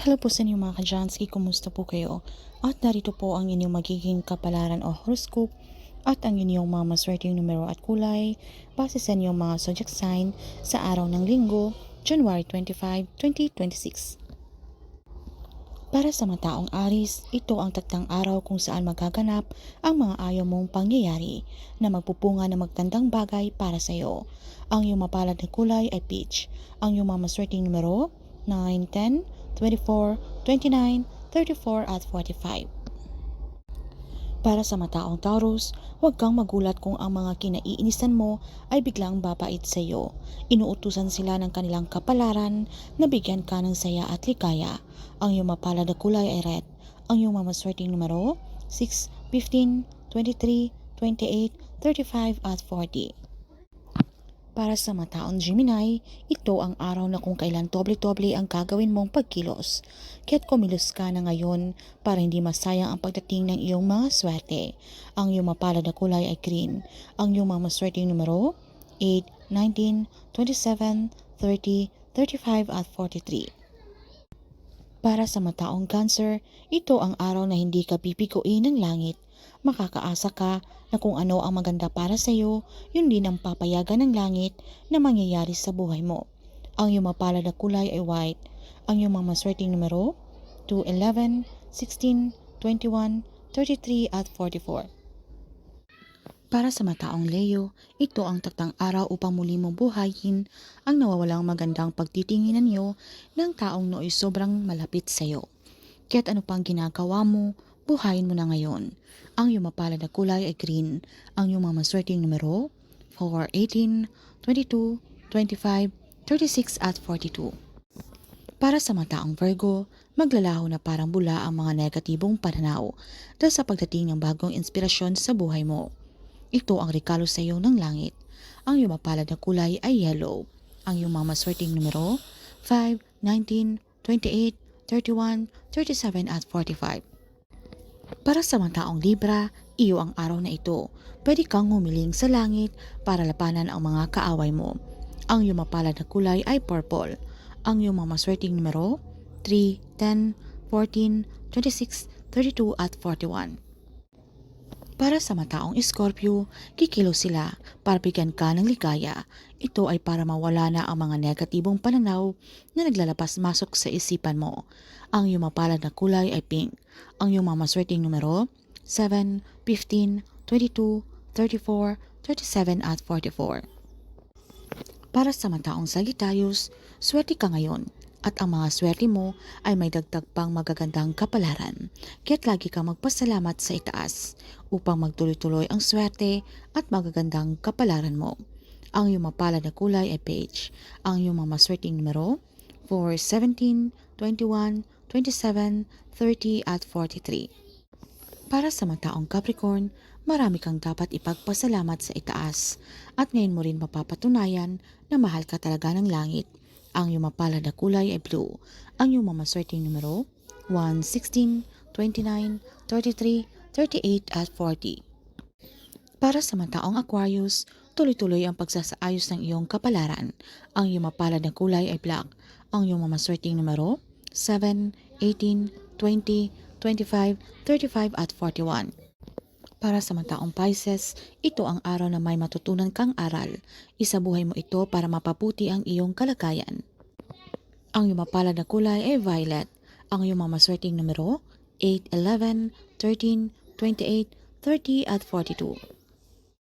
Hello po sa inyo mga ka-Jansky, kumusta po kayo? At narito po ang inyong magiging kapalaran o horoscope at ang inyong mga maswerteng numero at kulay base sa inyong mga zodiac sign sa araw ng Linggo, January 25, 2026. Para sa mga taong Aries, ito ang taktang araw kung saan magaganap ang mga ayaw mong pangyayari na magpupunga ng magtandang bagay para sa iyo. Ang iyong mapalad na kulay ay peach. Ang iyong mga maswerteng numero 9, 10, 24, 29, 34 at 45. Para sa mataong Taurus, huwag kang magulat kung ang mga kinaiinisan mo ay biglang babait sa iyo. Inuutusan sila ng kanilang kapalaran na bigyan ka ng saya at ligaya. Ang iyong mapalad na kulay ay red. Ang iyong mamaswerteng numero 6, 15, 23, 28, 35 at 40. Para sa mataong Gemini, ito ang araw na kung kailan doble-doble ang gagawin mong pagkilos. Kaya't kumilos ka na ngayon para hindi masayang ang pagdating ng iyong mga swerte. Ang iyong mapalad na kulay ay green. Ang iyong mga maswerteng numero 8, 19, 27, 30, 35 at 43. Para sa mataong Cancer, ito ang araw na hindi ka pipiguin ng langit. Makakaasa ka na kung ano ang maganda para sa iyo, yun din ang papayagan ng langit na mangyayari sa buhay mo. Ang iyong mapalad na kulay ay white. Ang iyong mga maswerteng numero 2, 11, 16, 21, 33 at 44. Para sa mataong Leo, ito ang taktang araw upang muli mong buhayin ang nawawalang magandang pagtitinginan niyo ng taong nooy sobrang malapit sa iyo. Kaya't ano pang ginagawa mo, buhayin mo na ngayon. Ang iyong mapalad na kulay ay green. Ang iyong mga maswerteng numero 4, 18, 22, 25, 36 at 42. Para sa mataong Virgo, maglalaho na parang bula ang mga negatibong pananaw dahil sa pagdating ng bagong inspirasyon sa buhay mo. Ito ang regalo sa iyo ng langit. Ang iyong mapalad na kulay ay yellow. Ang iyong mga maswerteng numero 5, 19, 28, 31, 37 at 45. Para sa mga taong Libra, iyo ang araw na ito. Pwede kang humiling sa langit para labanan ang mga kaaway mo. Ang iyong mapalad na kulay ay purple. Ang iyong mga maswerteng numero 3, 10, 14, 26, 32 at 41. Para sa mataong Scorpio, kikilos sila para bigyan ka ng ligaya. Ito ay para mawala na ang mga negatibong pananaw na naglalabas-masok sa isipan mo. Ang iyong mapalad na kulay ay pink. Ang iyong mga maswerteng numero 7, 15, 22, 34, 37 at 44. Para sa mataong Sagittarius, swerte ka ngayon at ang mga swerte mo ay may dagdag pang magagandang kapalaran. Kaya't lagi kang magpasalamat sa itaas upang magtuloy-tuloy ang swerte at magagandang kapalaran mo. Ang iyong mapalad na kulay ay beige. Ang iyong mga maswerteng numero 4, 17, 21, 27, 30 at 43. Para sa mga taong Capricorn, marami kang dapat ipagpasalamat sa itaas at ngayon mo rin mapapatunayan na mahal ka talaga ng langit. Ang iyong mapalad na kulay ay blue. Ang iyong mamaswerteng numero 1, 16, 29, 33, 38 at 40. Para sa mga taong Aquarius, tuloy-tuloy ang pagsasaayos ng iyong kapalaran. Ang iyong mapalad na kulay ay black. Ang iyong mamaswerteng numero 7, 18, 20, 25, 35 at 41. Para sa mga taong Pisces, ito ang araw na may matutunan kang aral. Isabuhay mo ito para mapabuti ang iyong kalagayan. Ang iyong mapalad na kulay ay violet. Ang iyong mga maswerteng numero 8, 11, 13, 28, 30 at 42.